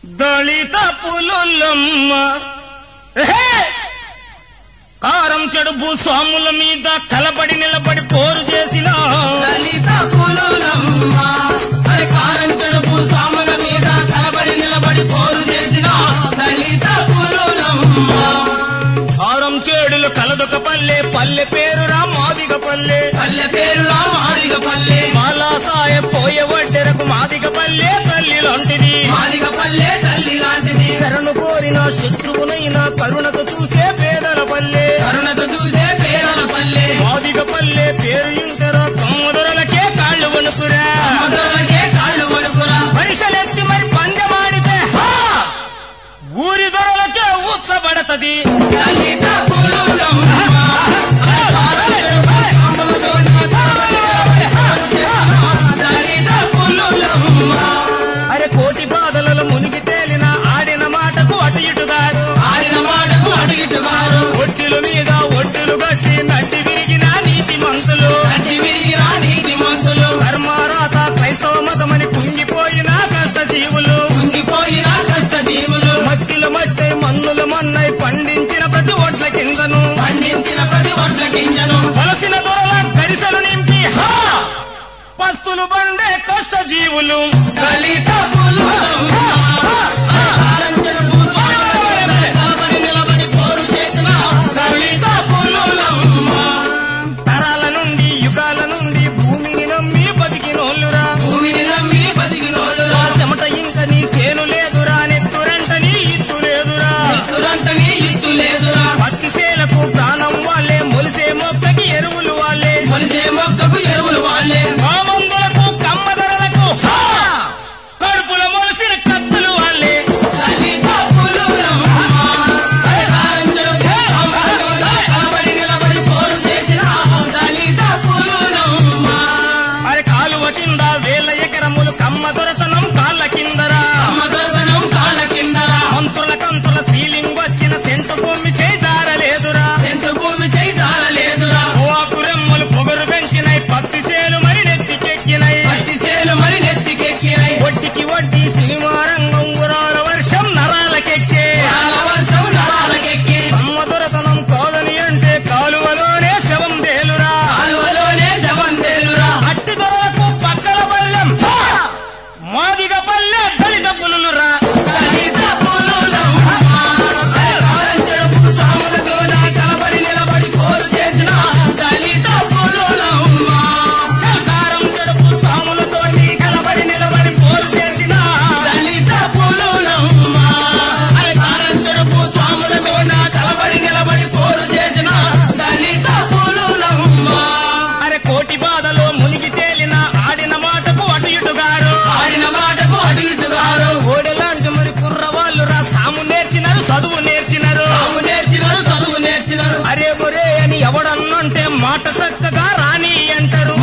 దళిత పులులమ్మ కారం చెడు భూస్వాముల మీద కలబడి నిలబడి పోరు చేసిన దళిత పులులమ్మ కారం చెడు భూస్వాముల మీద కలబడి నిలబడి పోరు చేసిన దళిత పులులమ్మ కారం చేడులు కలదొక పల్లె పల్లె పేరురా మాదిగ పల్లె పల్లె పేరురా మాదిగ పల్లె మాలా సాయ పోయే వడ్డెరకు మాదిగ పల్లె తల్లి లాంటిది మాదిగ పల్లె తల్లి లాంటిది శరణు కోరిన శత్రువునైనా కరుణకు చూసే పేదల పల్లె కరుణకు చూసే పేదల పల్లె మాదిగ పల్లె పేరు ఇంటరా కమ్మదొరలకే కాళ్ళు వణుకురా కమ్మదొరలకే కాళ్ళు వణుకురా పైసలెత్తి మరి పందెమాడితే ఊరి దొరలకే ఉత్సబడతది దళిత పులులమ్మ అరే కోటి బాధలలో మునిగి తేలిన ఆడిన మాటకు అటు ఇటుగారు ఒడ్డుల మీద ఒడ్డులు గట్టి నడ్డి విరిగిన నీతి మంతులు ధర్మారాత క్రైస్తవ మతమని కుంగిపోయిన కష్టజీవులు మట్టిలో మట్టై మన్నుల మన్నై పండించిన ప్రతి ఒడ్ల కిందను వలసిన దొరల గరిసెలు నింపి పస్తులు బండే కష్టజీవులు దళిత తరాల నుండి యుగాల నుండి భూమిని నమ్మి బతికినోళ్ళురా చెమట ఇంక నీ సేను లేదురా నెత్తురంట నీ ఇత్తు లేదురా పత్తి సేలకు ప్రాణం వాళ్ళే మొలిసే మొక్కకి ఎరువులు వాళ్ళే మామందులకు కమ్మదొరలకు కడుపుల మొలిసిన కత్తులు వాళ్ళే అరే కాలువ కింద వేల ఎకరములు కమ్మదొరతనం కాళ్ళ కిందరా మంత్రుల కంతుల సీలింగ్ వచ్చిన సెంటు భూమి చేజారలేదురా ఓకురెమ్మలు పొగరు పెంచినాయి పత్తి సేలు మరి నెత్తికెక్కినాయి ఒడ్డికి వడ్డీ సినిమా రంగం ఉరాల వర్షం నరాలకెక్కే కమ్మదొరతనం కాదని అంటే కాలువలోనే శవం తేలురా అట్టి దొరలకు పక్కల పల్లెం మాదిగ పల్లె దళిత పులులురా కారం చెడుపు సాములతోటి కలబడి నిలబడి పోరు చేసిన అరే కోటి బాధలో మునిగి తేలిన ఆడిన మాటకు అటు ఇటుగారు ఓడెలాంటి మరి కుర్రవాళ్ళు రా సాము నేర్చినారు చదువు నేర్చినారు అరే ఒరే అని ఎవడన్నంటే మాట చక్కగా రాని అంటారు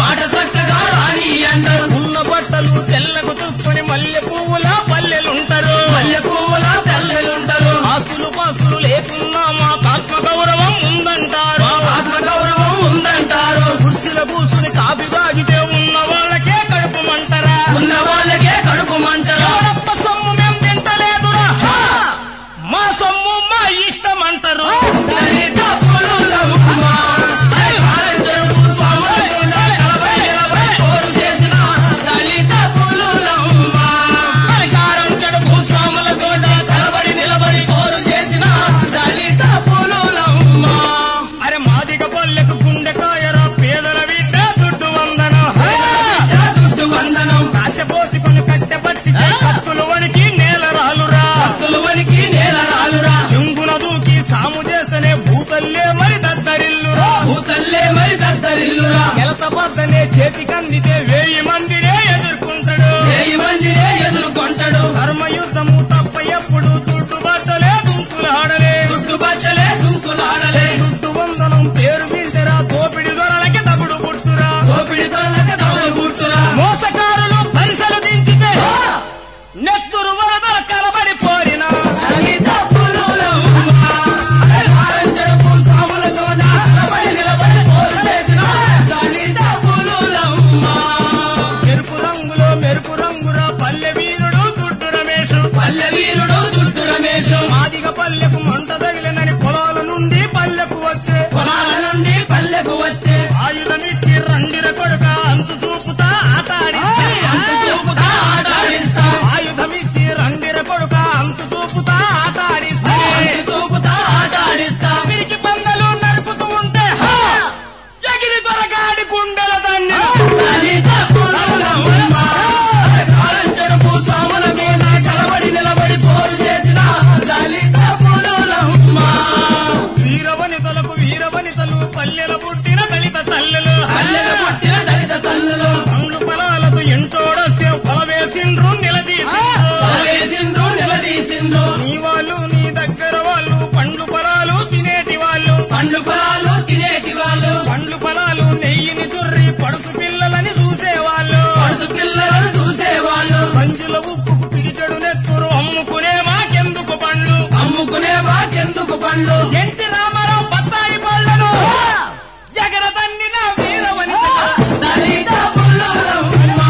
ఉన్న బట్టలు తెల్లకు తుక్కుని మల్లె పువ్వుల పల్లెలుంటారు ఆస్తులు పాస్తులు లేకున్నా మాకు ఆత్మ గౌరవం ఉందంటారు కుర్చీల కూసుని కాపీ తాగితే ఉన్న వాళ్ళకే కడుపుమంటారా ఎవరప్ప సొమ్ము మేం తింటలేదురా మా సొమ్ము మా ఇష్టం అంటారు కారం చెడు భూస్వాములతో అరే మాదిగ పల్లెకు గుండెకాయరా పేదల బిడ్డ దుడ్డు వందనం కాశపోసుకుని కట్టె పట్టి కత్తులు వణికి నేల రాలురా చెంగున దూకి సాము చేస్తేనే భూతల్లే మరి దద్దరిల్లురా గెలత బద్దనే చేతికందితే 1000 మందినే ఎదుర్కొంటాడు ధర్మయుద్ధము తప్ప ఎప్పుడు దుడ్డు బట్టలే దుంకులాడలే దుడ్డు వందనం పేరు మీదరా దోపిడి దొరలకి తగుడు పుట్టురా మోసకారులు పైసలు దించితే నెత్తురు వరదల కలబడి పోరినా ఎరుపు రంగులో మెరుపు రంగురా పల్లె వీరుడు దుడ్డు రమేష్ వీరుడు దుట్టు రమేశు మాదిగ పల్లెకు మంట తగిలినని పొలాల నుండి పల్లెకు వచ్చే పొలాల నుండి పల్లెకు వచ్చే ఆయుధమిచ్చి రండిర కొడుక అంతు చూపుతా ఆటాడిస్తే అంత చూపుతా ఆటాడిస్తా ఆయుధమిచ్చి రండిర కొడుక అంతు చూపుతా ఆటాడిస్తే అంత చూపుతా ఆటాడిస్తా వీరికి పందలు నరుకుతూ ఉంటే ఎగిరి దొరగాడి గుండెల దాన్ని దళిత పులులమ్మ కాలంచెడుపు స్వాముల మీద కలబడి నిలబడి పోరు చేసిన దళిత పులులమ్మ వీరవనితలు పల్లెల పుట్టిన దళిత తల్లులు పల్లెలు పుట్టిన దళిత తల్లులు పండ్లు పొలాలకు ఎంటోడొస్తే పొలవేసిండ్రు వేసిండ్రు నిలదీసిండ్రు నీ వాళ్ళు నీ దగ్గర వాళ్ళు పండ్లు పొలాలు తినేటి వాళ్ళు పండ్లు పొలాలు తినేటి వాళ్ళు పండ్లు పొలాలు నెయ్యిని చుర్రి పడుకు పిల్లలని చూసేవాళ్ళు పడుతు పిల్లలను చూసేవాళ్ళు పంజుల ఉప్పుకు పిడిచెడు నెత్తురు అమ్ముకునే మాకెందుకు పండ్లు అమ్ముకునే వాకెందుకు పండ్లు ఎన్టీ రామారావు బత్తాయి పళ్ళను జగర తన్నిన వీరవనిత దళిత పులులమ్మ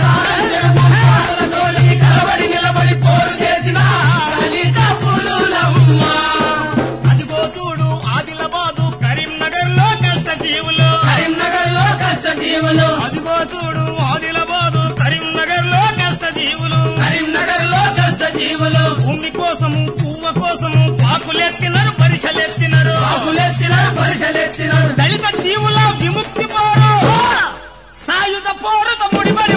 కాలంచెడుపు స్వాములతోని కలబడి నిలబడి పోరు చేసిన దళిత పులులమ్మ అదిగో చూడు ఆదిలాబాదు కరీంనగర్ లో కష్ట జీవులు కరీంనగర్ లో కష్ట జీవులు అదిగో చూడు ఆదిలాబాదు కరీంనగర్ లో కష్ట జీవులు కరీంనగర్ లో కష్ట జీవులు భూమి కోసము పువ్వ కోసము పాకులెత్తినారు పరిశలెత్తినారు ఆకులెత్తినారు పరిశలెత్తినారు దళిత జీవుల విముక్తి పోరు సాయుధ పోరుత ముడిపడి